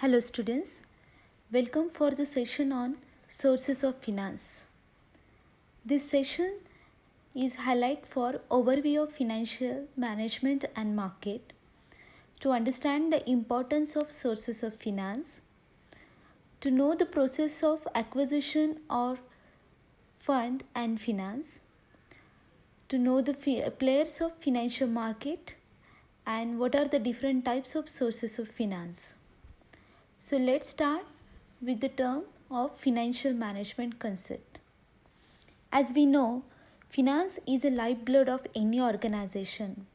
Hello students, welcome for the session on sources of finance. This session is highlight for overview of financial management and market to understand the importance of sources of finance, to know the process of acquisition or fund and finance, to know the players of financial market and what are the different types of sources of finance. So let's start with the term of financial management concept. As we know, finance is a lifeblood of any organization.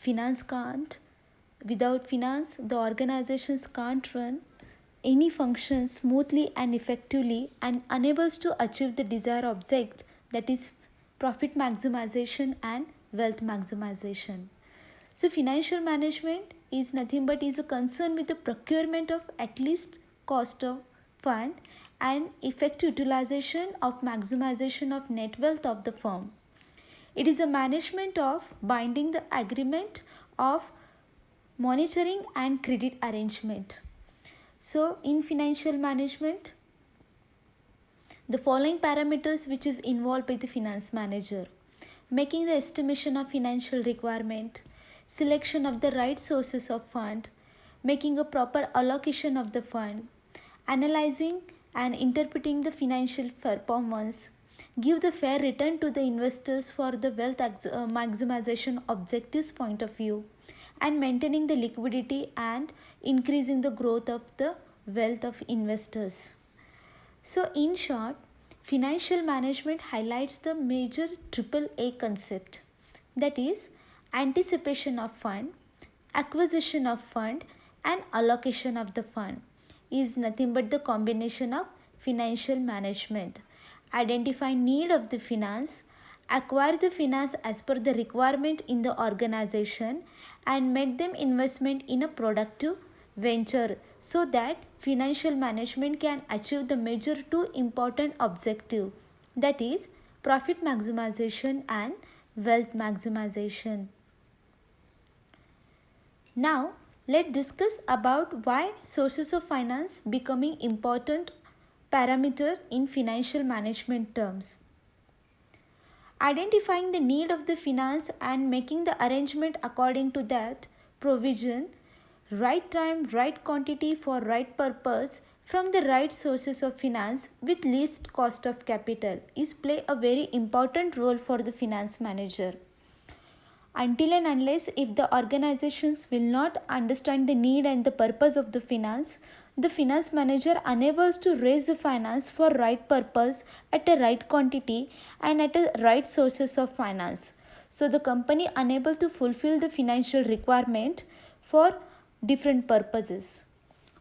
Without finance, the organizations can't run any function smoothly and effectively and unable to achieve the desired object, that is profit maximization and wealth maximization. So financial management is nothing but is a concern with the procurement of at least cost of fund and effective utilization of maximization of net wealth of the firm. It is a management of binding the agreement of monitoring and credit arrangement. So in financial management, the following parameters which is involved by the finance manager: making the estimation of financial requirement, selection of the right sources of fund, making a proper allocation of the fund, analyzing and interpreting the financial performance, give the fair return to the investors for the wealth maximization objectives point of view, and maintaining the liquidity and increasing the growth of the wealth of investors. So in short, financial management highlights the major triple A concept, that is anticipation of fund, acquisition of fund and allocation of the fund is nothing but the combination of financial management. Identify need of the finance, acquire the finance as per the requirement in the organization and make them investment in a productive venture so that financial management can achieve the major two important objective, that is profit maximization and wealth maximization. Now let's discuss about why sources of finance becoming important parameter in financial management terms. Identifying the need of the finance and making the arrangement according to that provision, right time, right quantity for right purpose from the right sources of finance with least cost of capital is play a very important role for the finance manager. Until and unless if the organizations will not understand the need and the purpose of the finance manager unable to raise the finance for right purpose at a right quantity and at a right sources of finance. So the company unable to fulfill the financial requirement for different purposes.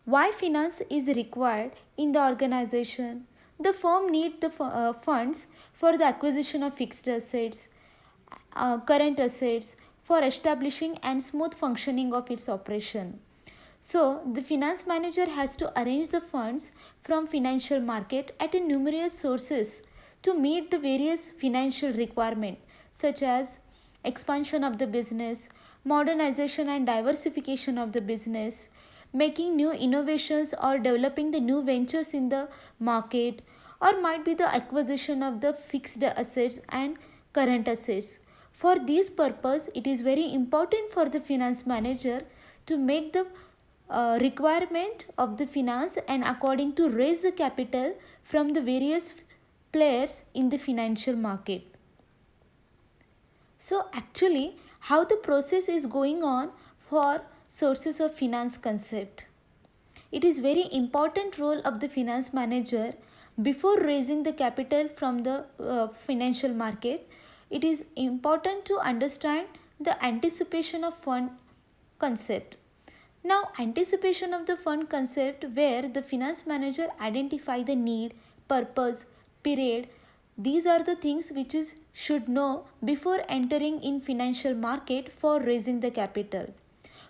Why finance is required in the organization? The firm need the funds for the acquisition of fixed assets, current assets for establishing and smooth functioning of its operation. So the finance manager has to arrange the funds from financial market at a numerous sources to meet the various financial requirement such as expansion of the business, modernization and diversification of the business, making new innovations or developing the new ventures in the market, or might be the acquisition of the fixed assets and current assets. For this purpose, it is very important for the finance manager to make the requirement of the finance and according to raise the capital from the various players in the financial market. So actually, how the process is going on for sources of finance concept. It is very important role of the finance manager before raising the capital from the financial market. It is important to understand the anticipation of fund concept. Now anticipation of the fund concept where the finance manager identify the need, purpose, period. These are the things which is should know before entering in financial market for raising the capital.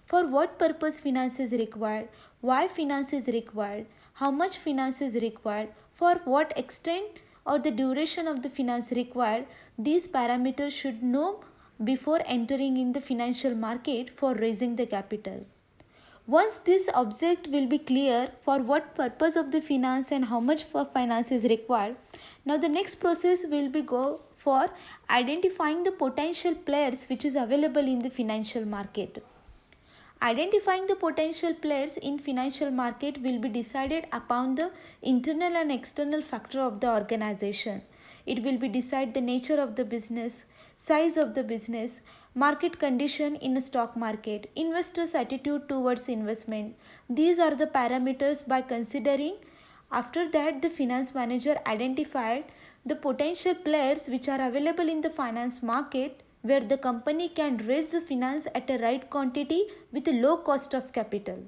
For what purpose finance is required, why finance is required, how much finance is required, for what extent or the duration of the finance required, these parameters should know before entering in the financial market for raising the capital. Once this object will be clear for what purpose of the finance and how much for finance is required, now the next process will be go for identifying the potential players which is available in the financial market. Identifying the potential players in financial market will be decided upon the internal and external factor of the organization. It will be decide the nature of the business, size of the business, market condition in a stock market, investors' attitude towards investment. These are the parameters by considering. After that, the finance manager identified the potential players which are available in the finance market where the company can raise the finance at a right quantity with a low cost of capital.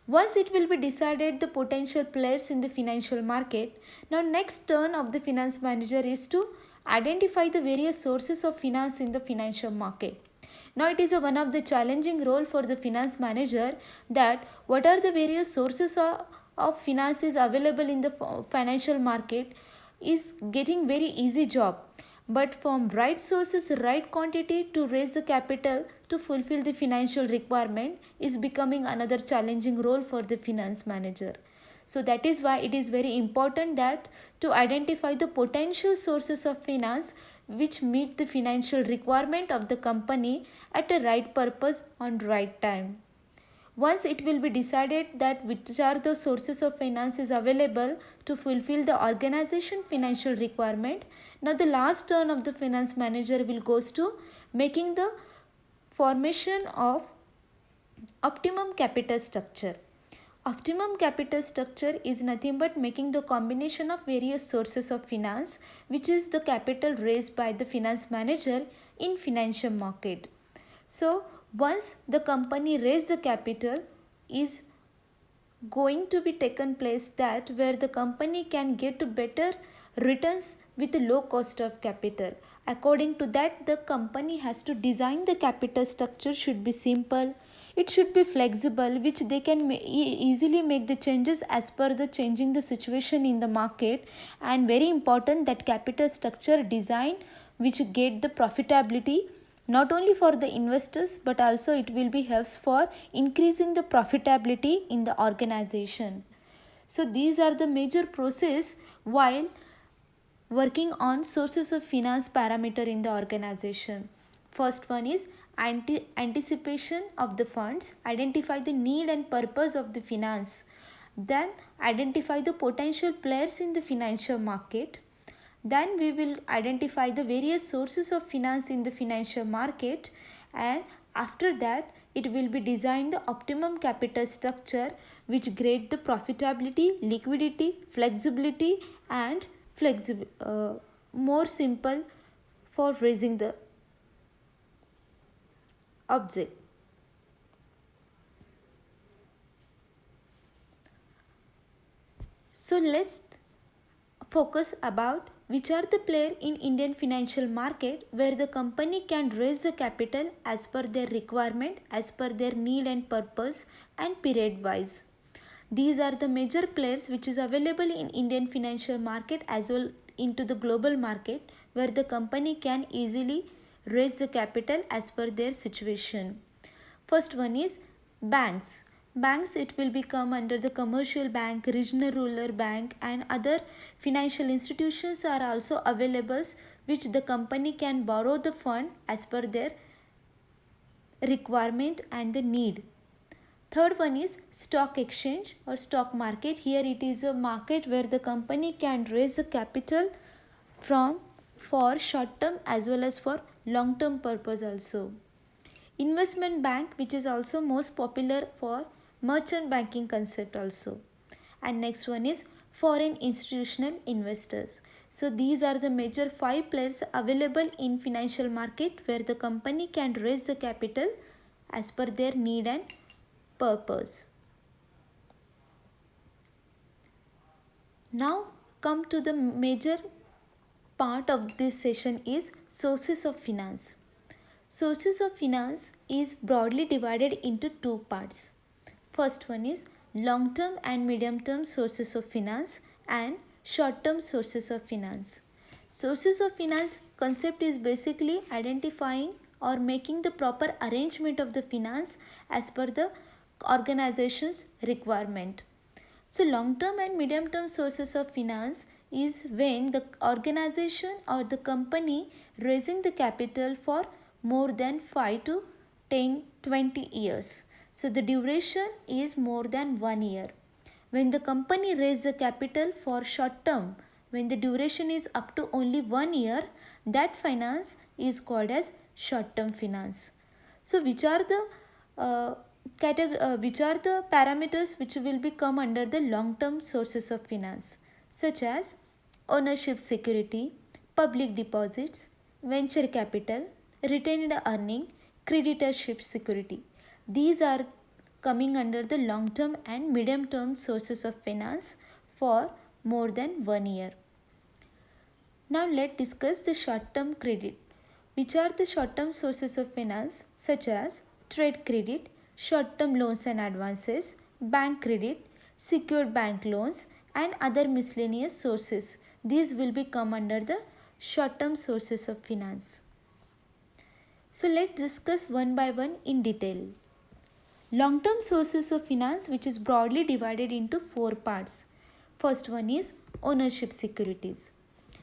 Once it will be decided the potential players in the financial market, now next turn of the finance manager is to identify the various sources of finance in the financial market. Now it is one of the challenging role for the finance manager that what are the various sources of finance is available in the financial market is getting very easy job, but from right sources right quantity to raise the capital to fulfill the financial requirement is becoming another challenging role for the finance manager. So that is why it is very important that to identify the potential sources of finance which meet the financial requirement of the company at a right purpose on right time. Once it will be decided that which are the sources of finance is available to fulfill the organization financial requirement, now the last turn of the finance manager will goes to making the formation of optimum capital structure. Optimum capital structure is nothing but making the combination of various sources of finance which is the capital raised by the finance manager in financial market. So once the company raise the capital is going to be taken place that where the company can get better returns with a low cost of capital. According to that, the company has to design the capital structure should be simple, it should be flexible, which they can easily make the changes as per the changing the situation in the market, and very important that capital structure design which get the profitability not only for the investors but also it will be helps for increasing the profitability in the organization. So these are the major process while working on sources of finance parameter in the organization. First one is anticipation of the funds, identify the need and purpose of the finance, then identify the potential players in the financial market, then we will identify the various sources of finance in the financial market, and after that it will be designed the optimum capital structure which grade the profitability, liquidity, flexibility and more simple for raising the object. So let's focus about which are the player in Indian financial market where the company can raise the capital as per their requirement, as per their need and purpose and period wise. These are the major players which is available in Indian financial market as well into the global market where the company can easily raise the capital as per their situation. First one is banks. Banks, it will become under the commercial bank, regional rural bank and other financial institutions are also available which the company can borrow the fund as per their requirement and the need. Third one is stock exchange or stock market. Here it is a market where the company can raise the capital from for short term as well as for long term purpose also. Investment bank, which is also most popular for merchant banking concept also. And next one is foreign institutional investors. So these are the major 5 players available in financial market where the company can raise the capital as per their need and purpose. Now come to the major part of this session is sources of finance. Sources of finance is broadly divided into two parts. First one is long term and medium term sources of finance and short term sources of finance. Sources of finance concept is basically identifying or making the proper arrangement of the finance as per the organization's requirement. So long-term and medium-term sources of finance is when the organization or the company raising the capital for more than 5 to 10, 20 years. So the duration is more than 1 year. When the company raises the capital for short term, when the duration is up to only 1 year, that finance is called as short term finance. So which are the parameters which will become under the long term sources of finance, such as ownership security, public deposits, venture capital, retained earning, creditorship security. These are coming under the long term and medium term sources of finance for more than 1 year. Now let's discuss the short term credit, which are the short term sources of finance, such as trade credit, short term loans and advances, bank credit, secured bank loans, and other miscellaneous sources. These will be come under the short term sources of finance. So let's discuss one by one in detail. Long term sources of finance, which is broadly divided into 4 parts. First one is ownership securities,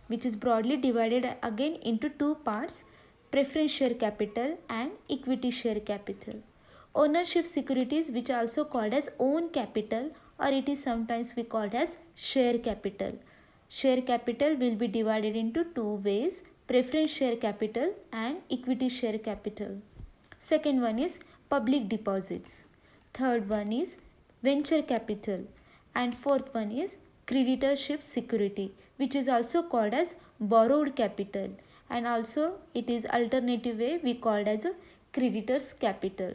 which is broadly divided again into 2 parts: preference share capital and equity share capital. Ownership securities, which are also called as own capital, or it is sometimes we called as share capital. Share capital will be divided into 2 ways: preference share capital and equity share capital. Second one is public deposits. Third one is venture capital. And fourth one is creditorship security, which is also called as borrowed capital, and also it is alternative way we called as a creditors capital.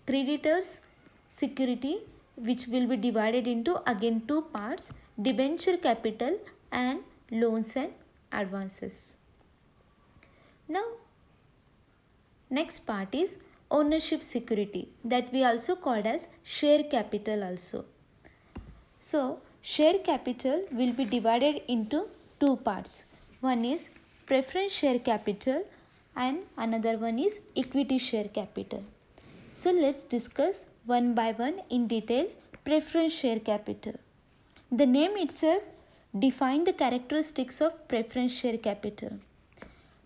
Creditors security, which will be divided into again 2 parts: debenture capital and loans and advances. Now next part is ownership security, that we also called as share capital also. So share capital will be divided into 2 parts. One is preference share capital and another one is equity share capital. So let's discuss one by one in detail preference share capital. The name itself defines the characteristics of preference share capital.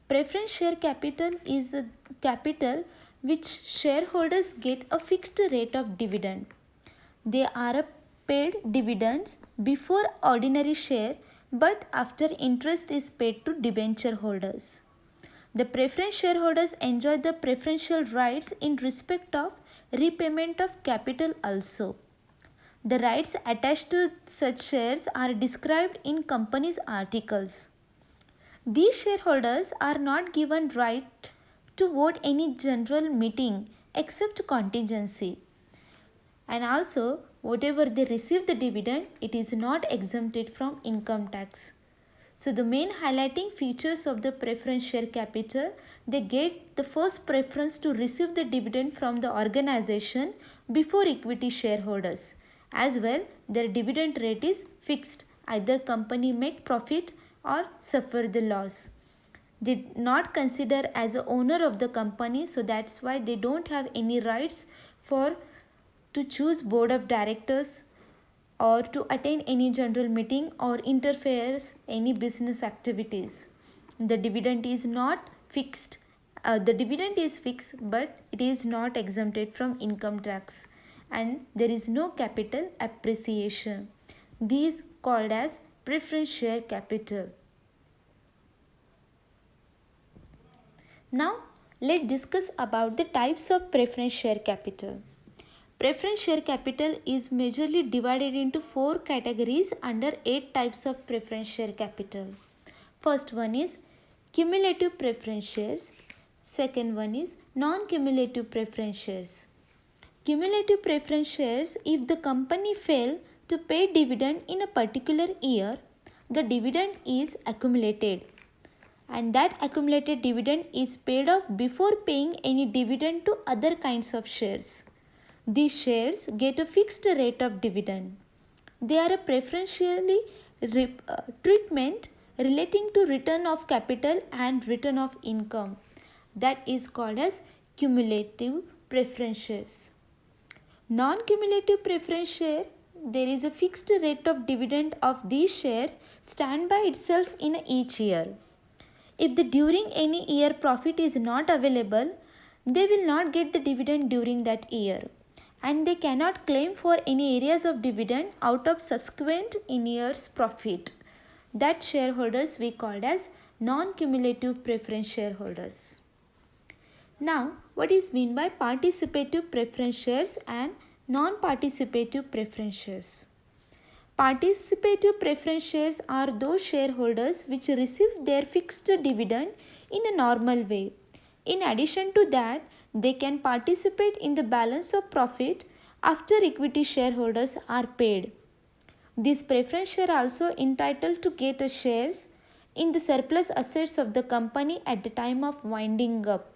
Preference share capital is a capital which shareholders get a fixed rate of dividend. They are paid dividends before ordinary share, but after interest is paid to debenture holders. The preference shareholders enjoy the preferential rights in respect of repayment of capital also. The rights attached to such shares are described in company's articles. These shareholders are not given right to vote any general meeting except contingency. And also, whatever they receive the dividend, it is not exempted from income tax. So the main highlighting features of the preference share capital, they get the first preference to receive the dividend from the organization before equity shareholders. As well, their dividend rate is fixed. Either company make profit or suffer the loss. They not consider as a owner of the company, so that's why they don't have any rights to choose board of directors or to attend any general meeting or interfere any business activities. The dividend is not fixed. The dividend is fixed, but it is not exempted from income tax, and there is no capital appreciation. These called as preference share capital. Now let's discuss about the types of preference share capital. Preference share capital is majorly divided into 4 categories under 8 types of preference share capital. First one is cumulative preference shares. Second one is non-cumulative preference shares. Cumulative preference shares, if the company fail to pay dividend in a particular year, the dividend is accumulated, and that accumulated dividend is paid off before paying any dividend to other kinds of shares. These shares get a fixed rate of dividend. They are a preferentially treatment relating to return of capital and return of income. That is called as cumulative preference shares. Non-cumulative preference share, there is a fixed rate of dividend of these share stand by itself in each year. If the during any year profit is not available, they will not get the dividend during that year, and they cannot claim for any areas of dividend out of subsequent in year's profit. That shareholders we called as non-cumulative preference shareholders. Now, what is mean by participative preference shares and non-participative preference shares? Participative preference shares are those shareholders which receive their fixed dividend in a normal way. In addition to that, they can participate in the balance of profit after equity shareholders are paid. These preference shares are also entitled to get a shares in the surplus assets of the company at the time of winding up,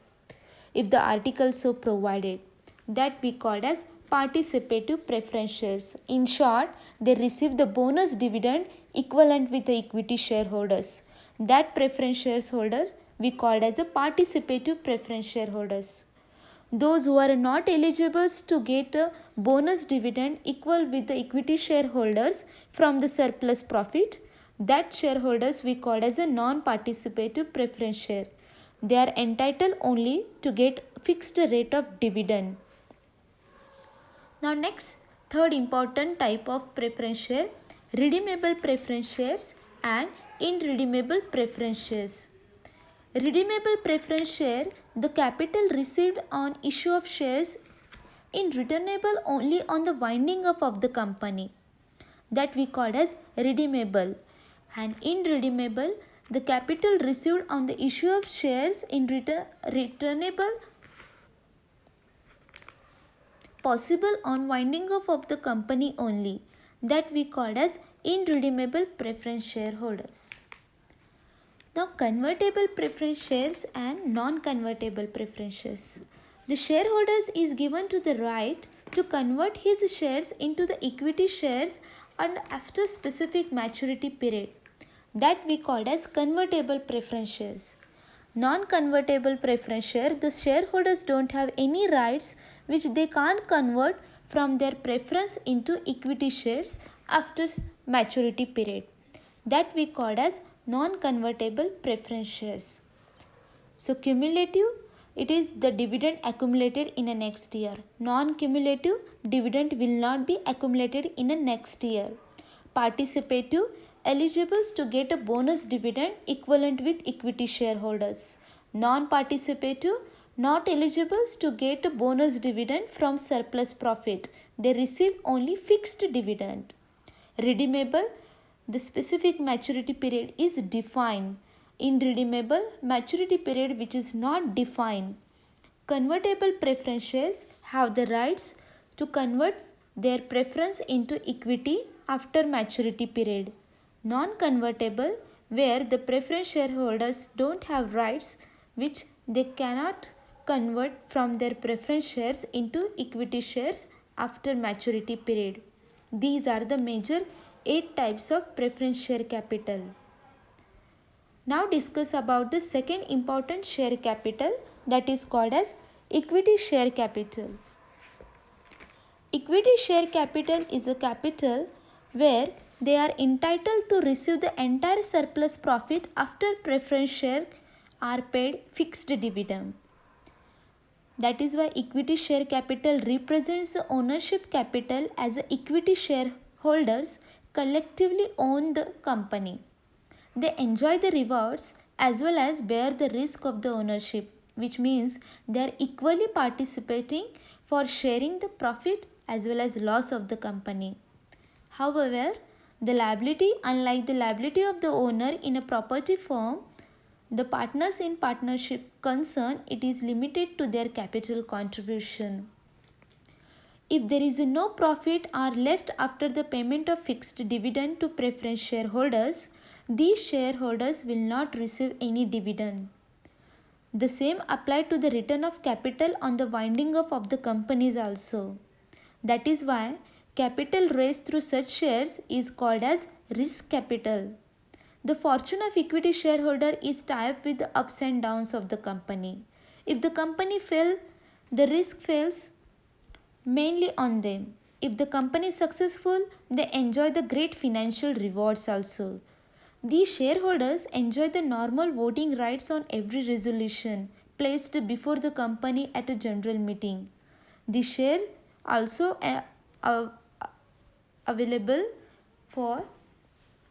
if the article so provided. That we called as participative preference shares. In short, they receive the bonus dividend equivalent with the equity shareholders. That preference shareholder we called as a participative preference shareholders. Those who are not eligible to get a bonus dividend equal with the equity shareholders from the surplus profit, that shareholders we called as a non-participative preference share. They are entitled only to get fixed rate of dividend. Now next, third important type of preference share, redeemable preference shares and irredeemable preference shares. Redeemable preference share, the capital received on issue of shares in returnable only on the winding up of the company. That we call as redeemable. And irredeemable, the capital received on the issue of shares in returnable possible on winding up of the company only. That we called as irredeemable preference shareholders. Now, convertible preference shares and non-convertible preference shares. The shareholders is given to the right to convert his shares into the equity shares and after specific maturity period. That we called as convertible preference shares. Non-convertible preference share, the shareholders don't have any rights which they can't convert from their preference into equity shares after maturity period. That we called as non-convertible preference shares. So cumulative, it is the dividend accumulated in a next year. Non-cumulative, dividend will not be accumulated in a next year. Participative, eligible to get a bonus dividend equivalent with equity shareholders. Non-participative, not eligible to get a bonus dividend from surplus profit. They receive only fixed dividend. Redeemable, the specific maturity period is defined. Irredeemable, maturity period which is not defined. Convertible preference shares have the rights to convert their preference into equity after maturity period. Non-convertible, where the preference shareholders don't have rights which they cannot convert from their preference shares into equity shares after maturity period. These are the major 8 types of preference share capital. Now discuss about the second important share capital, that is called as equity share capital. Equity share capital is a capital where they are entitled to receive the entire surplus profit after preference share are paid fixed dividend. That is why equity share capital represents the ownership capital as the equity shareholders collectively own the company. They enjoy the rewards as well as bear the risk of the ownership, which means they are equally participating for sharing the profit as well as loss of the company. However, the liability, unlike the liability of the owner in a property firm, the partners in partnership concern, it is limited to their capital contribution. If there is no profit are left after the payment of fixed dividend to preference shareholders, these shareholders will not receive any dividend. The same applied to the return of capital on the winding up of the companies also. That is why capital raised through such shares is called as risk capital. The fortune of equity shareholder is tied up with the ups and downs of the company. If the company fails, the risk fails, mainly on them. If the company is successful, they enjoy the great financial rewards also. These shareholders enjoy the normal voting rights on every resolution placed before the company at a general meeting. The share also available for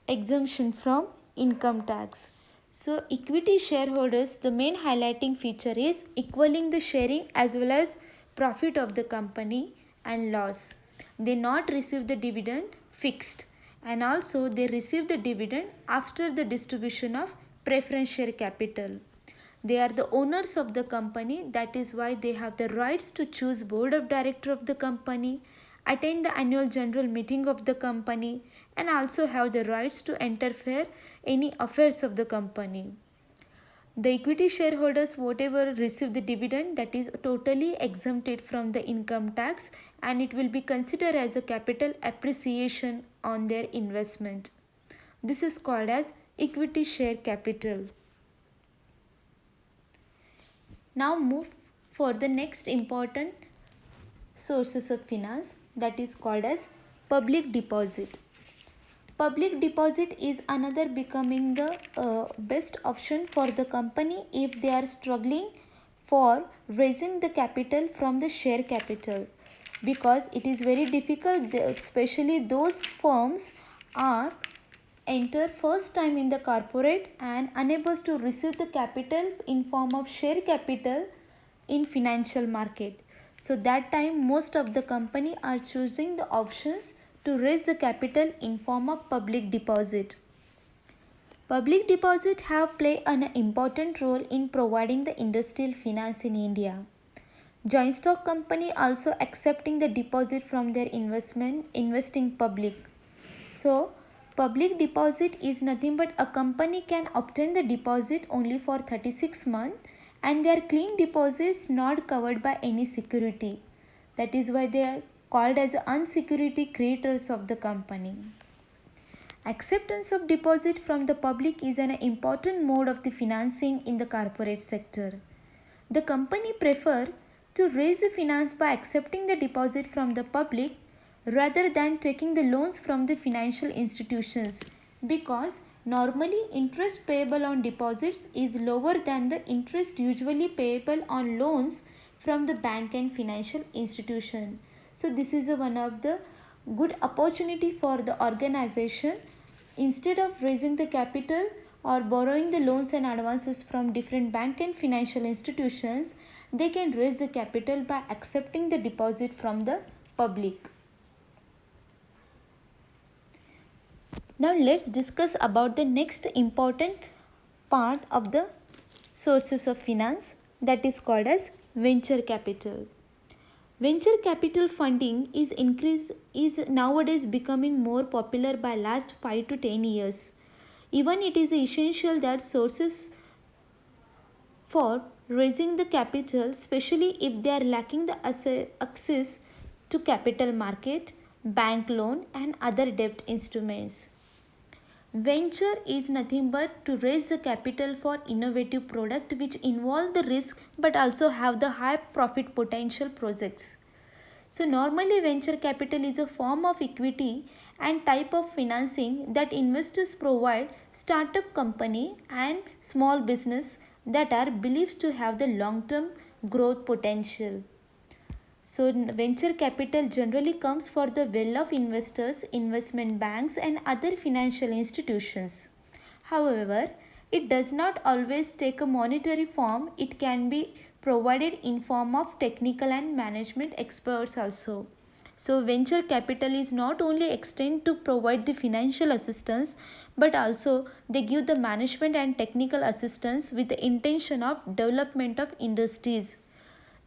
exemption from income tax. So equity shareholders, the main highlighting feature is equaling the sharing as well as profit of the company and loss. They not receive the dividend fixed, and also they receive the dividend after the distribution of preference share capital. They are the owners of the company, that is why they have the rights to choose board of director of the company, attend the annual general meeting of the company, and also have the rights to interfere any affairs of the company. The equity shareholders whatever receive the dividend, that is totally exempted from the income tax, and it will be considered as a capital appreciation on their investment. This is called as equity share capital. Now move for the next important sources of finance, that is called as public deposit. Public deposit is another becoming the best option for the company if they are struggling for raising the capital from the share capital, because it is very difficult, especially those firms are enter first time in the corporate and unable to receive the capital in form of share capital in financial market. So that time most of the company are choosing the options to raise the capital in form of public deposit. Public deposit have played an important role in providing the industrial finance in India. Joint stock company also accepting the deposit from their investing public. So public deposit is nothing but a company can obtain the deposit only for 36 months, and they are clean deposits not covered by any security. That is why they are called as unsecurity creditors of the company. Acceptance of deposit from the public is an important mode of the financing in the corporate sector. The company prefer to raise the finance by accepting the deposit from the public rather than taking the loans from the financial institutions, because normally interest payable on deposits is lower than the interest usually payable on loans from the bank and financial institution. So this is one of the good opportunity for the organization. Instead of raising the capital or borrowing the loans and advances from different bank and financial institutions, they can raise the capital by accepting the deposit from the public. Now let's discuss about the next important part of the sources of finance, that is called as venture capital. Venture capital funding is nowadays becoming more popular by last 5 to 10 years. Even it is essential that sources for raising the capital, especially if they are lacking the access to capital market, bank loan and other debt instruments. Venture is nothing but to raise the capital for innovative product which involve the risk but also have the high profit potential projects. So normally venture capital is a form of equity and type of financing that investors provide startup company and small business that are believed to have the long term growth potential. So venture capital generally comes for the well of investors, investment banks and other financial institutions. However, it does not always take a monetary form. It can be provided in form of technical and management experts also. So venture capital is not only extend to provide the financial assistance, but also they give the management and technical assistance with the intention of development of industries.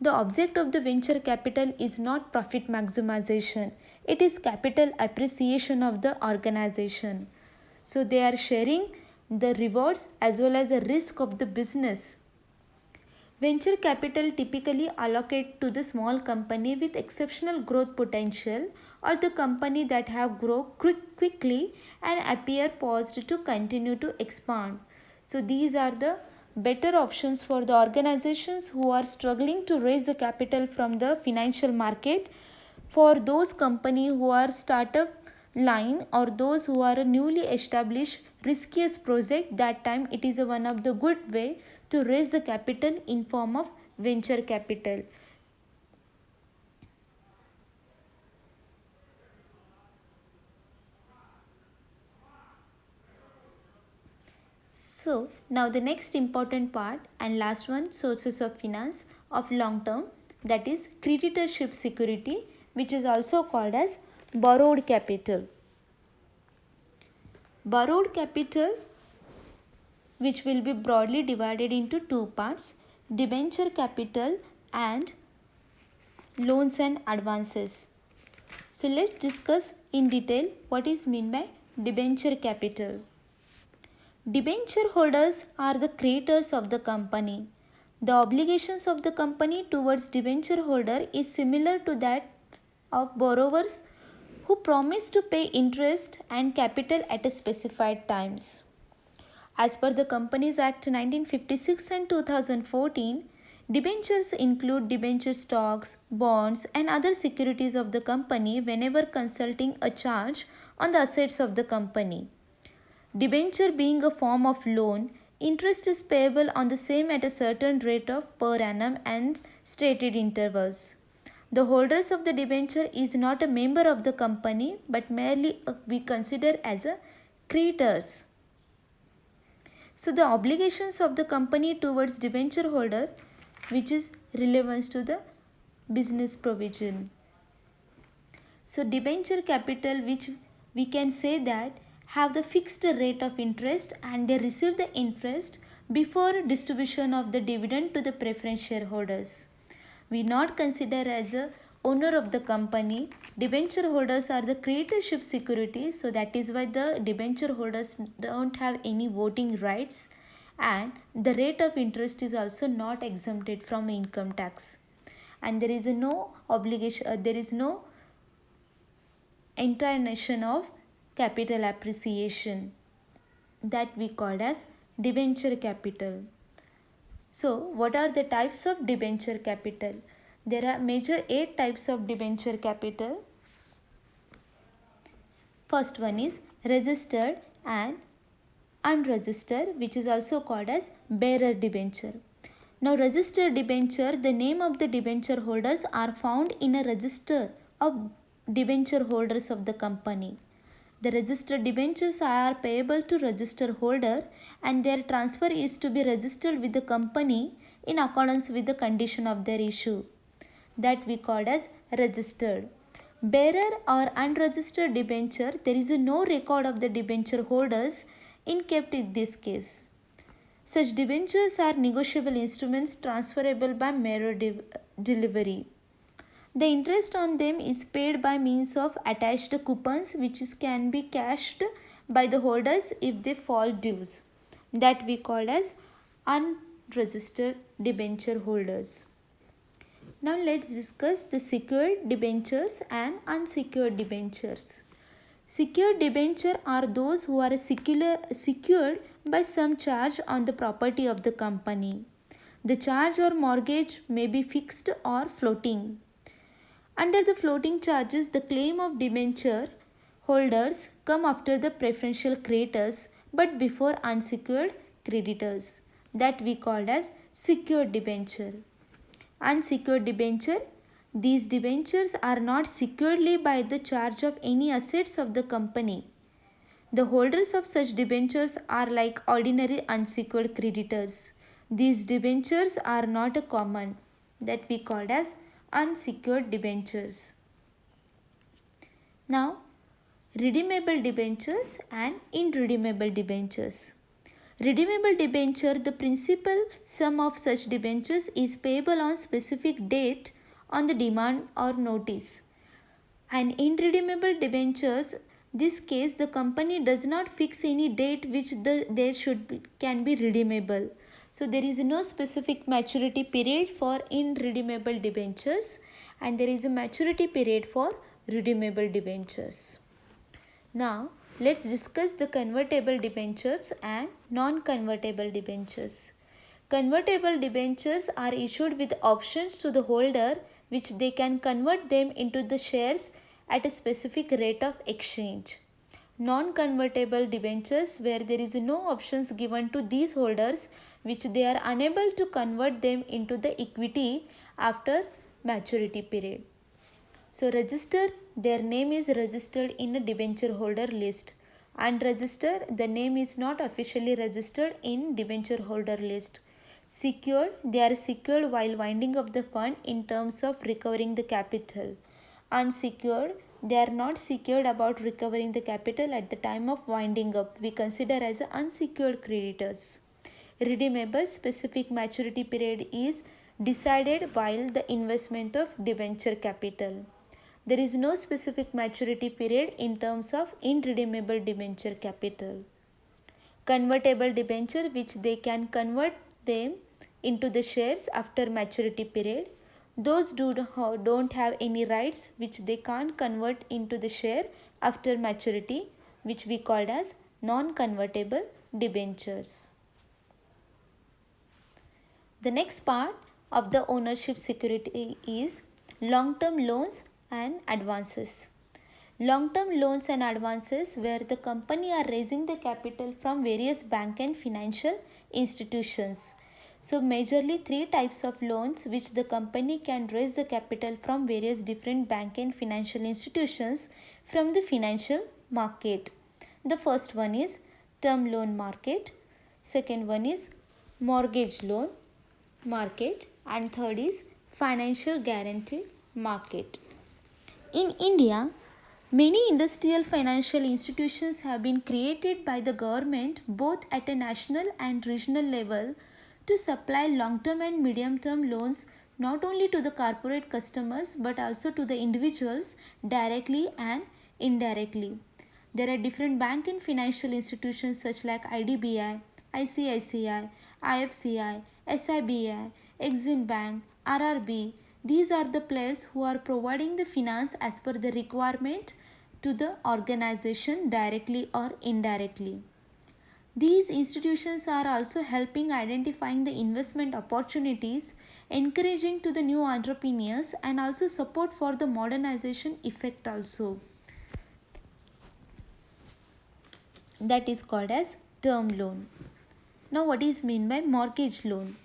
The object of the venture capital is not profit maximization, it is capital appreciation of the organization. So they are sharing the rewards as well as the risk of the business. Venture capital typically allocate to the small company with exceptional growth potential or the company that have grown quickly and appear poised to continue to expand. So these are the better options for the organizations who are struggling to raise the capital from the financial market. For those company who are startup line or those who are a newly established riskiest project, that time it is one of the good way to raise the capital in form of venture capital. So now the next important part and last one, sources of finance of long term, that is creditorship security, which is also called as borrowed capital. Borrowed capital, which will be broadly divided into two parts, debenture capital and loans and advances. So let's discuss in detail what is meant by debenture capital. Debenture holders are the creators of the company. The obligations of the company towards debenture holder is similar to that of borrowers who promise to pay interest and capital at a specified times. As per the Companies Act 1956 and 2014, debentures include debenture stocks, bonds and other securities of the company whenever consulting a charge on the assets of the company. Debenture being a form of loan, interest is payable on the same at a certain rate of per annum and stated intervals. The holders of the debenture is not a member of the company but merely we consider as a creditors. So the obligations of the company towards debenture holder, which is relevance to the business provision. So debenture capital, which we can say that have the fixed rate of interest and they receive the interest before distribution of the dividend to the preference shareholders. We not consider as a owner of the company. Debenture holders are the creatorship security, so that is why the debenture holders don't have any voting rights and the rate of interest is also not exempted from income tax. And there is no obligation, there is no internation of capital appreciation, that we called as debenture capital. So what are the types of debenture capital? There are major 8 types of debenture capital. First one is registered and unregistered, which is also called as bearer debenture. Now registered debenture, the name of the debenture holders are found in a register of debenture holders of the company. The registered debentures are payable to register holder and their transfer is to be registered with the company in accordance with the condition of their issue, that we called as registered. Bearer or unregistered debenture, there is no record of the debenture holders in kept in this case. Such debentures are negotiable instruments transferable by mere delivery. The interest on them is paid by means of attached coupons which can be cashed by the holders if they fall dues, that we call as unregistered debenture holders. Now let's discuss the secured debentures and unsecured debentures. Secured debenture are those who are secured by some charge on the property of the company. The charge or mortgage may be fixed or floating. Under the floating charges, the claim of debenture holders come after the preferential creditors but before unsecured creditors, that we called as secured debenture. Unsecured debenture, these debentures are not securely by the charge of any assets of the company. The holders of such debentures are like ordinary unsecured creditors. These debentures are not a common, that we called as unsecured debentures. Now, redeemable debentures and irredeemable debentures. Redeemable debenture, the principal sum of such debentures is payable on specific date on the demand or notice. And irredeemable debentures, this case the company does not fix any date which can be redeemable. So there is no specific maturity period for irredeemable debentures and there is a maturity period for redeemable debentures. Now let's discuss the convertible debentures and non-convertible debentures. Convertible debentures are issued with options to the holder which they can convert them into the shares at a specific rate of exchange. Non-convertible debentures, where there is no options given to these holders, which they are unable to convert them into the equity after maturity period. So register, their name is registered in a debenture holder list. Unregistered, the name is not officially registered in debenture holder list. Secured, they are secured while winding up the fund in terms of recovering the capital. Unsecured, they are not secured about recovering the capital at the time of winding up. We consider as unsecured creditors. Redeemable, specific maturity period is decided while the investment of debenture capital. There is no specific maturity period in terms of irredeemable debenture capital. Convertible debenture, which they can convert them into the shares after maturity period. Those don't have any rights which they can't convert into the share after maturity, which we called as non-convertible debentures. The next part of the ownership security is long-term loans and advances. Long-term loans and advances, where the company are raising the capital from various bank and financial institutions. So majorly three types of loans which the company can raise the capital from various different bank and financial institutions from the financial market. The first one is term loan market, second one is mortgage loan market, and third is financial guarantee market. In India, many industrial financial institutions have been created by the government both at a national and regional level to supply long-term and medium-term loans not only to the corporate customers but also to the individuals directly and indirectly. There are different bank and financial institutions such like IDBI, ICICI, IFCI, SIBI, Exim Bank, RRB. These are the players who are providing the finance as per the requirement to the organization directly or indirectly. These institutions are also helping identifying the investment opportunities, encouraging to the new entrepreneurs, and also support for the modernization effect also. That is called as term loan. Now what is meant by mortgage loan?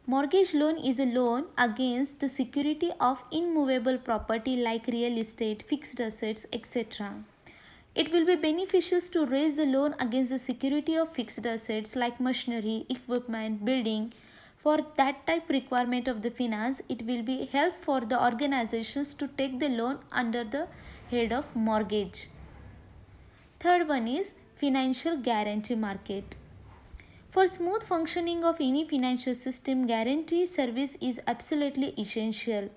Mortgage loan is a loan against the security of immovable property like real estate, fixed assets, etc. It will be beneficial to raise the loan against the security of fixed assets like machinery, equipment, building. For that type requirement of the finance, it will be help for the organizations to take the loan under the head of mortgage. Third one is financial guarantee market. For smooth functioning of any financial system, guarantee service is absolutely essential.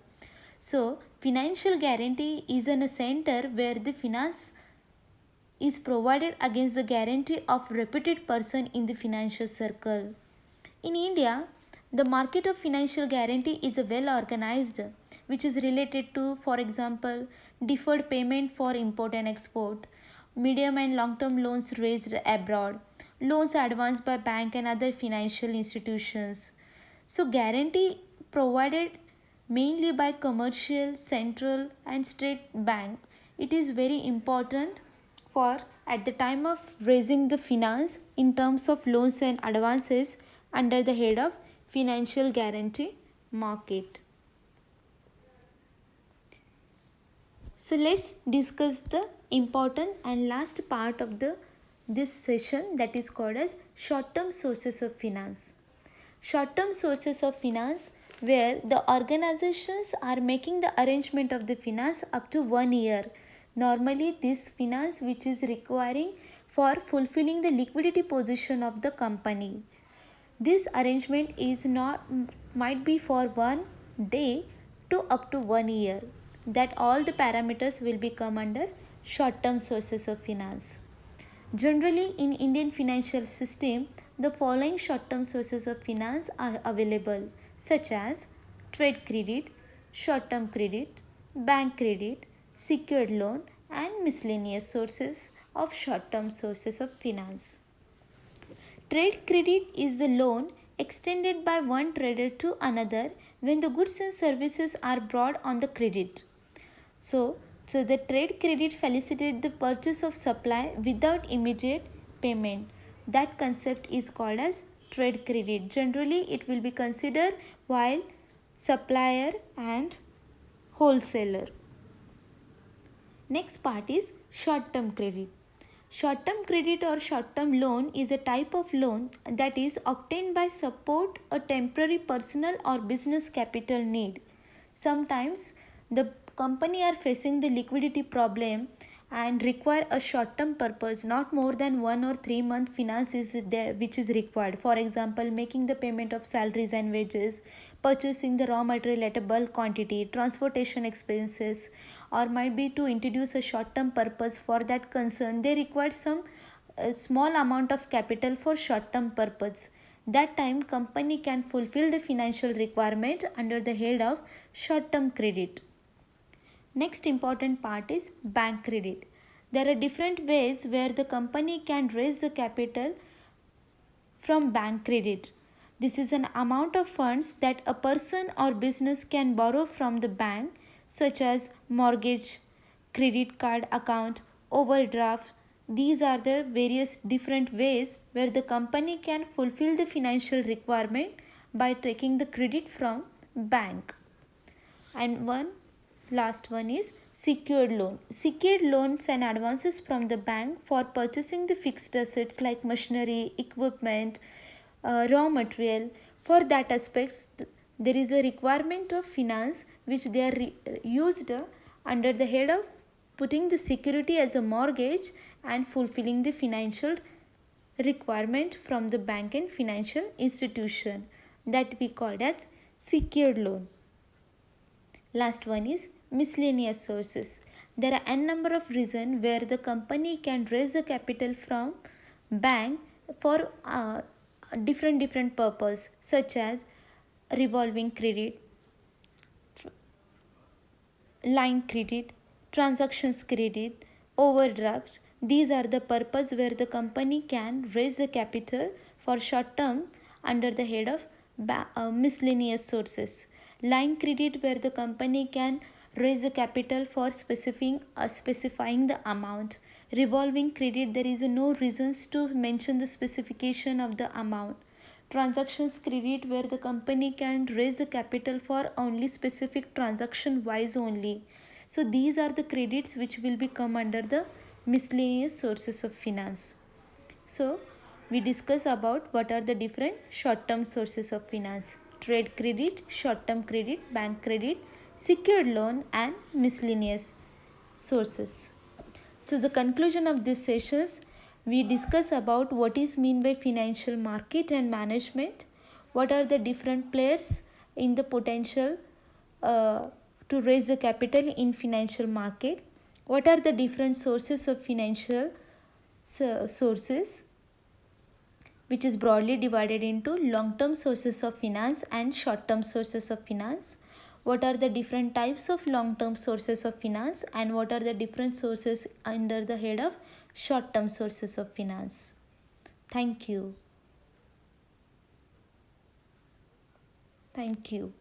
So, financial guarantee is in a center where the finance is provided against the guarantee of reputed person in the financial circle. In India, the market of financial guarantee is well organized, which is related to, for example, deferred payment for import and export, medium and long-term loans raised abroad, loans advanced by bank and other financial institutions. So guarantee provided mainly by commercial, central and state bank. It is very important for at the time of raising the finance in terms of loans and advances under the head of financial guarantee market. So let's discuss the important and last part of this session, that is called as short-term sources of finance. Short-term sources of finance, where the organizations are making the arrangement of the finance up to 1 year. Normally this finance which is requiring for fulfilling the liquidity position of the company. This arrangement is not might be for 1 day to up to 1 year. That all the parameters will become under short-term sources of finance. Generally, in Indian financial system, the following short-term sources of finance are available, such as trade credit, short-term credit, bank credit, secured loan, and miscellaneous sources of short-term sources of finance. Trade credit is the loan extended by one trader to another when the goods and services are brought on the credit. So the trade credit facilitates the purchase of supply without immediate payment. That concept is called as trade credit. Generally, it will be considered while supplier and wholesaler. Next part is short-term credit. Short-term credit or short-term loan is a type of loan that is obtained by support a temporary personal or business capital need. Sometimes the company are facing the liquidity problem and require a short-term purpose, not more than 1 or 3 month finance is there which is required. For example, making the payment of salaries and wages, purchasing the raw material at a bulk quantity, transportation expenses, or might be to introduce a short-term purpose. For that concern, they require some small amount of capital for short-term purpose. That time company can fulfill the financial requirement under the head of short-term credit. Next important part is bank credit. There are different ways where the company can raise the capital from bank credit. This is an amount of funds that a person or business can borrow from the bank, such as mortgage, credit card account, overdraft. These are the various different ways where the company can fulfill the financial requirement by taking the credit from bank. And last one is secured loan. Secured loans and advances from the bank for purchasing the fixed assets like machinery, equipment, raw material. For that aspects, there is a requirement of finance which they are used under the head of putting the security as a mortgage and fulfilling the financial requirement from the bank and financial institution, that we called as secured loan. Last one is miscellaneous sources. There are n number of reasons where the company can raise the capital from bank for different purpose, such as revolving credit, line credit, transactions credit, overdraft. These are the purpose where the company can raise the capital for short term under the head of miscellaneous sources. Line credit where the company can raise the capital for specifying the amount. Revolving credit, there is no reasons to mention the specification of the amount. Transactions credit where the company can raise the capital for only specific transaction wise only. So these are the credits which will become under the miscellaneous sources of finance. So we discuss about what are the different short term sources of finance: trade credit, short term credit, bank credit, secured loan, and miscellaneous sources. So the conclusion of this sessions, we discuss about what is mean by financial market and management, what are the different players in the potential to raise the capital in financial market, what are the different sources of financial sources, which is broadly divided into long-term sources of finance and short-term sources of finance. What are the different types of long-term sources of finance and what are the different sources under the head of short-term sources of finance. Thank you. Thank you.